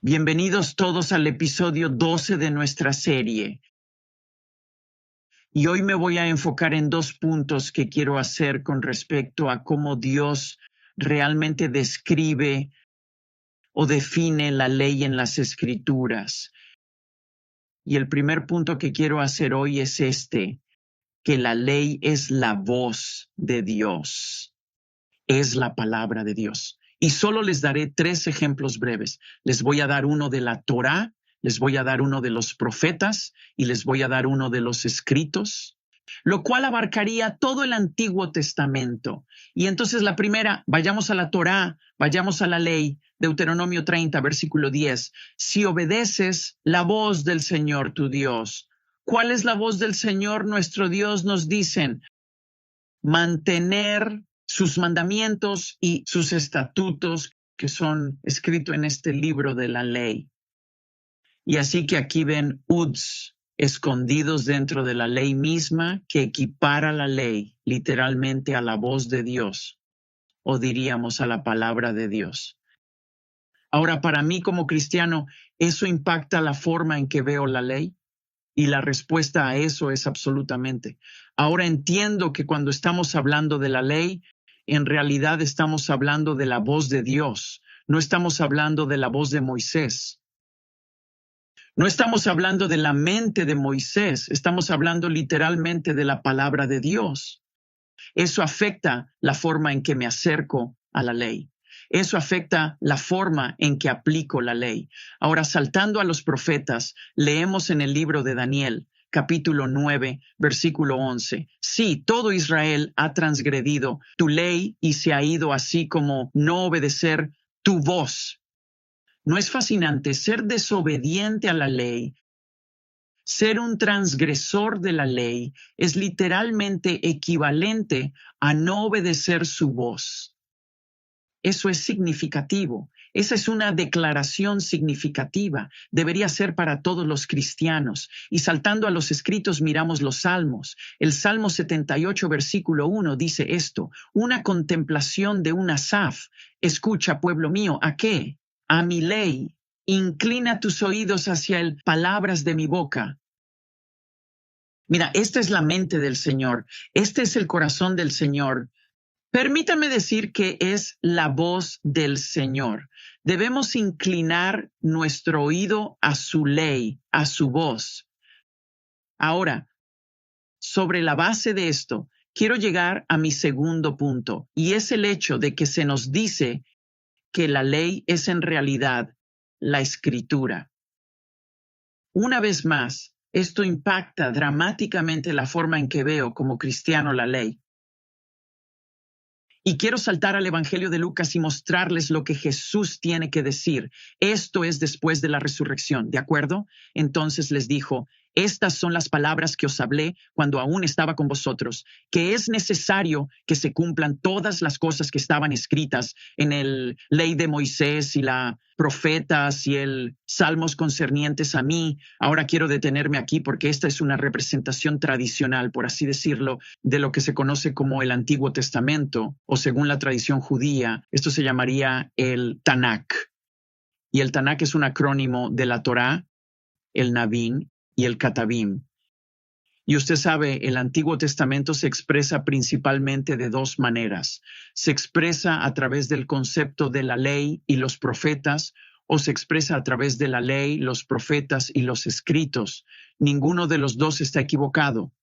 Bienvenidos todos al episodio 12 de nuestra serie. Y hoy me voy a enfocar en dos puntos que quiero hacer con respecto a cómo Dios realmente describe o define la ley en las Escrituras. Y el primer punto que quiero hacer hoy es que la ley es la voz de Dios, es la palabra de Dios. Y solo les daré 3 ejemplos breves. Les voy a dar uno de la Torá, les voy a dar uno de los profetas y les voy a dar uno de los escritos, lo cual abarcaría todo el Antiguo Testamento. Y entonces la primera, vayamos a la Torá, vayamos a la ley, Deuteronomio 30, versículo 10. Si obedeces la voz del Señor tu Dios. ¿Cuál es la voz del Señor nuestro Dios? Nos dicen, mantener sus mandamientos y sus estatutos que son escritos en este libro de la ley. Y así que aquí ven uds escondidos dentro de la ley misma que equipara la ley literalmente a la voz de Dios, o diríamos a la palabra de Dios. Ahora, para mí como cristiano, ¿eso impacta la forma en que veo la ley? Y la respuesta a eso es absolutamente. Ahora entiendo que cuando estamos hablando de la ley, en realidad estamos hablando de la voz de Dios. No estamos hablando de la voz de Moisés. No estamos hablando de la mente de Moisés. Estamos hablando literalmente de la palabra de Dios. Eso afecta la forma en que me acerco a la ley. Eso afecta la forma en que aplico la ley. Ahora, saltando a los profetas, leemos en el libro de Daniel, capítulo 9, versículo 11. Sí, todo Israel ha transgredido tu ley y se ha ido así como no obedecer tu voz. ¿No es fascinante ser desobediente a la ley? Ser un transgresor de la ley es literalmente equivalente a no obedecer su voz. Eso es significativo. Esa es una declaración significativa. Debería ser para todos los cristianos. Y saltando a los escritos miramos los salmos. El Salmo 78, versículo 1 dice esto: una contemplación de un Asaf. Escucha, pueblo mío, ¿a qué? A mi ley. Inclina tus oídos hacia las palabras de mi boca. Mira, esta es la mente del Señor. Este es el corazón del Señor. Permítame decir que es la voz del Señor. Debemos inclinar nuestro oído a su ley, a su voz. Ahora, sobre la base de esto, quiero llegar a mi segundo punto, y es el hecho de que se nos dice que la ley es en realidad la Escritura. Una vez más, esto impacta dramáticamente la forma en que veo como cristiano la ley. Y quiero saltar al Evangelio de Lucas y mostrarles lo que Jesús tiene que decir. Esto es después de la resurrección, ¿de acuerdo? Entonces les dijo, estas son las palabras que os hablé cuando aún estaba con vosotros, que es necesario que se cumplan todas las cosas que estaban escritas en el ley de Moisés y la profetas y el salmos concernientes a mí. Ahora quiero detenerme aquí porque esta es una representación tradicional, por así decirlo, de lo que se conoce como el Antiguo Testamento, o según la tradición judía, esto se llamaría el Tanakh. Y el Tanakh es un acrónimo de la Torá, el Nabín y el Katabim. Y usted sabe, el Antiguo Testamento se expresa principalmente de 2 maneras. Se expresa a través del concepto de la ley y los profetas, o se expresa a través de la ley, los profetas y los escritos. Ninguno de los 2 está equivocado.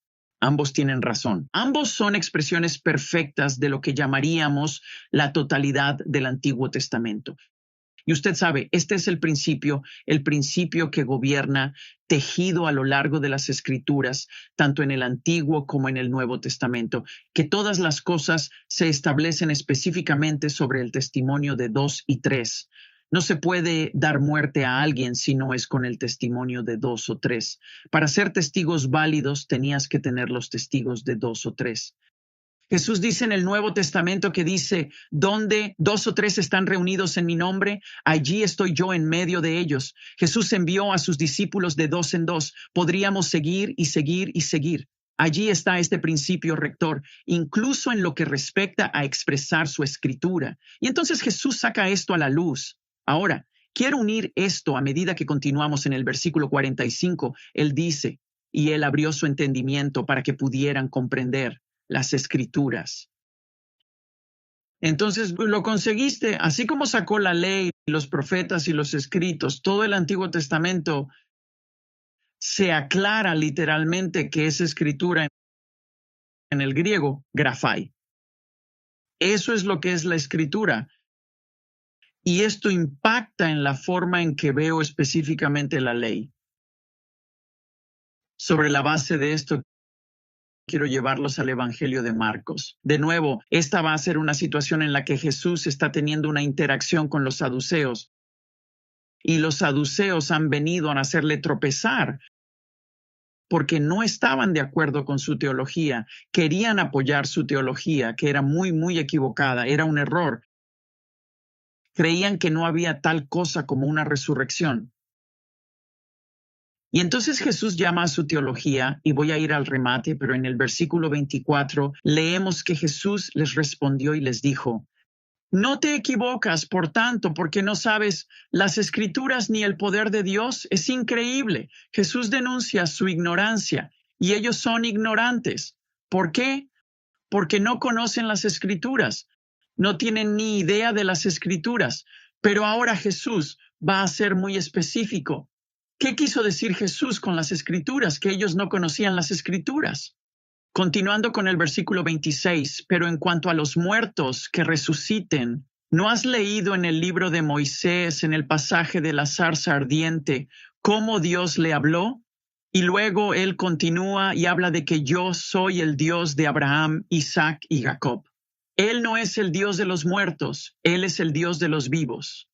Ambos tienen razón. Ambos son expresiones perfectas de lo que llamaríamos la totalidad del Antiguo Testamento. Y usted sabe, este es el principio que gobierna, tejido a lo largo de las Escrituras, tanto en el Antiguo como en el Nuevo Testamento, que todas las cosas se establecen específicamente sobre el testimonio de 2 y 3. No se puede dar muerte a alguien si no es con el testimonio de 2 o 3. Para ser testigos válidos tenías que tener los testigos de 2 o 3. Jesús dice en el Nuevo Testamento que dice, donde 2 o 3 están reunidos en mi nombre, allí estoy yo en medio de ellos. Jesús envió a sus discípulos de 2 en 2. Podríamos seguir y seguir y seguir. Allí está este principio rector, incluso en lo que respecta a expresar su escritura. Y entonces Jesús saca esto a la luz. Ahora, Quiero unir esto a medida que continuamos en el versículo 45. Él dice, y él abrió su entendimiento para que pudieran comprender las escrituras. Entonces lo conseguiste, así como sacó la ley, los profetas y los escritos, todo el Antiguo Testamento se aclara literalmente que es escritura en el griego, grafai. Eso es lo que es la escritura. Y esto impacta en la forma en que veo específicamente la ley. Sobre la base de esto, quiero llevarlos al Evangelio de Marcos. De nuevo, esta va a ser una situación en la que Jesús está teniendo una interacción con los saduceos. Y los saduceos han venido a hacerle tropezar porque no estaban de acuerdo con su teología. Querían apoyar su teología, que era muy, muy equivocada. Era un error. Creían que no había tal cosa como una resurrección. Y entonces Jesús llama a su teología, y voy a ir al remate, pero en el versículo 24 leemos que Jesús les respondió y les dijo, no te equivocas, por tanto, porque no sabes las escrituras ni el poder de Dios. Es increíble. Jesús denuncia su ignorancia y ellos son ignorantes. ¿Por qué? Porque no conocen las escrituras. No tienen ni idea de las escrituras. Pero ahora Jesús va a ser muy específico. ¿Qué quiso decir Jesús con las escrituras? Que ellos no conocían las escrituras. Continuando con el versículo 26, pero en cuanto a los muertos que resuciten, ¿no has leído en el libro de Moisés, en el pasaje de la zarza ardiente, cómo Dios le habló? Y luego él continúa y habla de que yo soy el Dios de Abraham, Isaac y Jacob. Él no es el Dios de los muertos, él es el Dios de los vivos.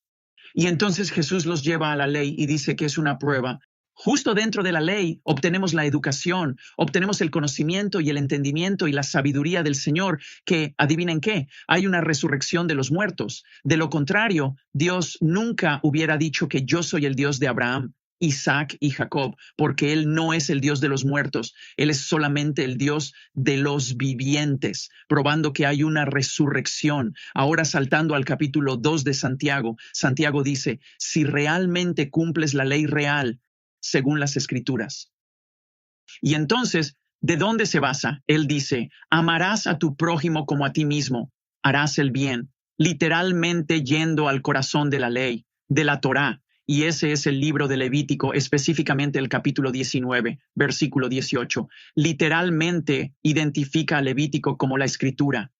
Y entonces Jesús los lleva a la ley y dice que es una prueba. Justo dentro de la ley obtenemos la educación, obtenemos el conocimiento y el entendimiento y la sabiduría del Señor, que, adivinen qué, hay una resurrección de los muertos. De lo contrario, Dios nunca hubiera dicho que yo soy el Dios de Abraham, Isaac y Jacob, porque Él no es el Dios de los muertos, Él es solamente el Dios de los vivientes, probando que hay una resurrección. Ahora saltando al capítulo 2 de Santiago, Santiago dice, si realmente cumples la ley real, según las escrituras. Y entonces, ¿de dónde se basa? Él dice, amarás a tu prójimo como a ti mismo, harás el bien, literalmente yendo al corazón de la ley, de la Torá. Y ese es el libro de Levítico, específicamente el capítulo 19, versículo 18. Literalmente identifica a Levítico como la escritura.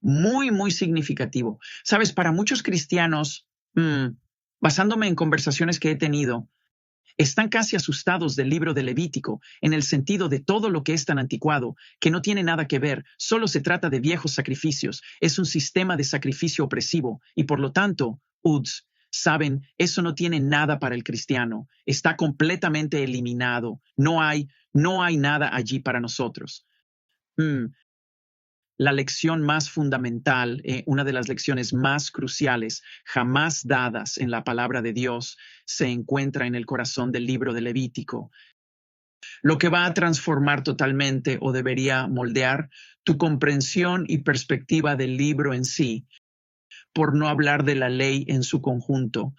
Muy, muy significativo. Sabes, para muchos cristianos, basándome en conversaciones que he tenido, están casi asustados del libro de Levítico, en el sentido de todo lo que es tan anticuado, que no tiene nada que ver, solo se trata de viejos sacrificios, es un sistema de sacrificio opresivo, y por lo tanto, saben, eso no tiene nada para el cristiano, está completamente eliminado, no hay nada allí para nosotros. La lección más fundamental, una de las lecciones más cruciales jamás dadas en la palabra de Dios, se encuentra en el corazón del libro de Levítico. Lo que va a transformar totalmente o debería moldear tu comprensión y perspectiva del libro en sí, por no hablar de la ley en su conjunto.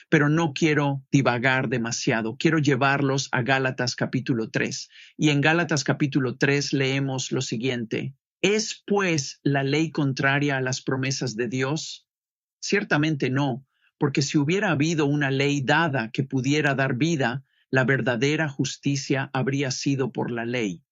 Pero no quiero divagar demasiado, quiero llevarlos a Gálatas capítulo 3. Y en Gálatas capítulo 3 leemos lo siguiente. ¿Es pues la ley contraria a las promesas de Dios? Ciertamente no, porque si hubiera habido una ley dada que pudiera dar vida, la verdadera justicia habría sido por la ley.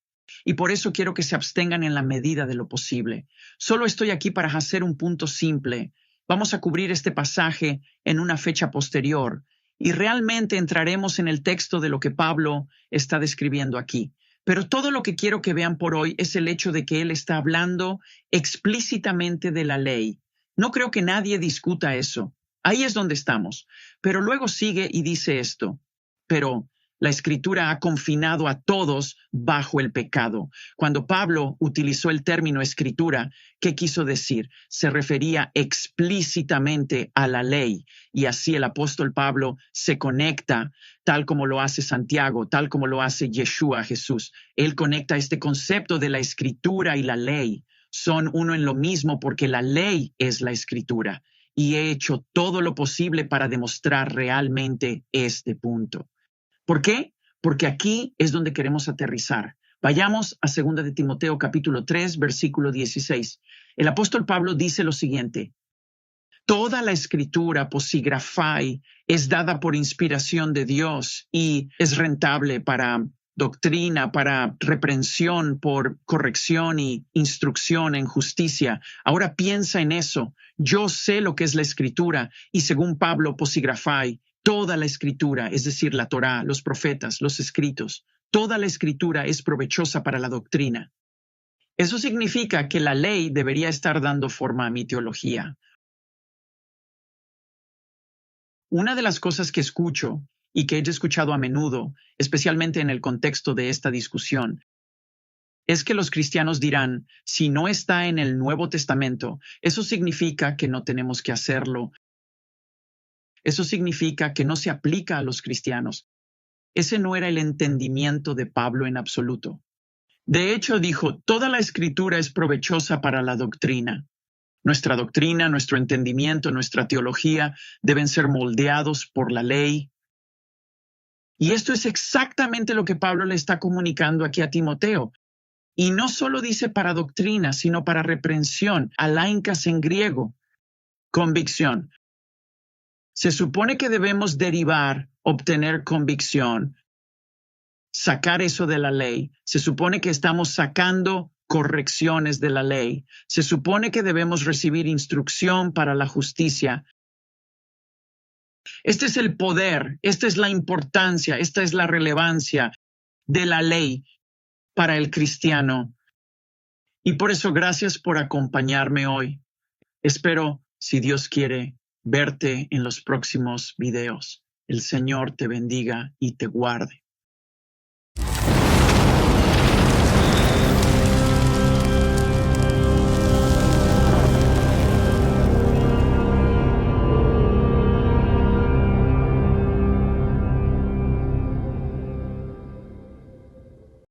Y por eso quiero que se abstengan en la medida de lo posible. Solo estoy aquí para hacer un punto simple. Vamos a cubrir este pasaje en una fecha posterior y realmente entraremos en el texto de lo que Pablo está describiendo aquí. Pero todo lo que quiero que vean por hoy es el hecho de que él está hablando explícitamente de la ley. No creo que nadie discuta eso. Ahí es donde estamos. Pero luego sigue y dice esto. Pero la Escritura ha confinado a todos bajo el pecado. Cuando Pablo utilizó el término Escritura, ¿qué quiso decir? Se refería explícitamente a la ley. Y así el apóstol Pablo se conecta, tal como lo hace Santiago, tal como lo hace Yeshua, Jesús. Él conecta este concepto de la Escritura y la ley. Son uno en lo mismo porque la ley es la Escritura. y he hecho todo lo posible para demostrar realmente este punto. ¿Por qué? Porque aquí es donde queremos aterrizar. Vayamos a 2 de Timoteo capítulo 3, versículo 16. El apóstol Pablo dice lo siguiente: toda la escritura, posigrafai, es dada por inspiración de Dios y es rentable para doctrina, para reprensión, por corrección y instrucción en justicia. Ahora piensa en eso. Yo sé lo que es la escritura y según Pablo, posigrafai, toda la escritura, es decir, la Torá, los profetas, los escritos, toda la escritura es provechosa para la doctrina. Eso significa que la ley debería estar dando forma a mi teología. Una de las cosas que escucho y que he escuchado a menudo, especialmente en el contexto de esta discusión, es que los cristianos dirán, si no está en el Nuevo Testamento, eso significa que no tenemos que hacerlo. Eso significa que no se aplica a los cristianos. Ese no era el entendimiento de Pablo en absoluto. De hecho, dijo, toda la escritura es provechosa para la doctrina. Nuestra doctrina, nuestro entendimiento, nuestra teología deben ser moldeados por la ley. Y esto es exactamente lo que Pablo le está comunicando aquí a Timoteo. Y no solo dice para doctrina, sino para reprensión, alaincas en griego, convicción. Se supone que debemos derivar, obtener convicción, sacar eso de la ley. Se supone que estamos sacando correcciones de la ley. Se supone que debemos recibir instrucción para la justicia. Este es el poder, esta es la importancia, esta es la relevancia de la ley para el cristiano. Y por eso, gracias por acompañarme hoy. Espero, si Dios quiere, verte en los próximos videos. El Señor te bendiga y te guarde.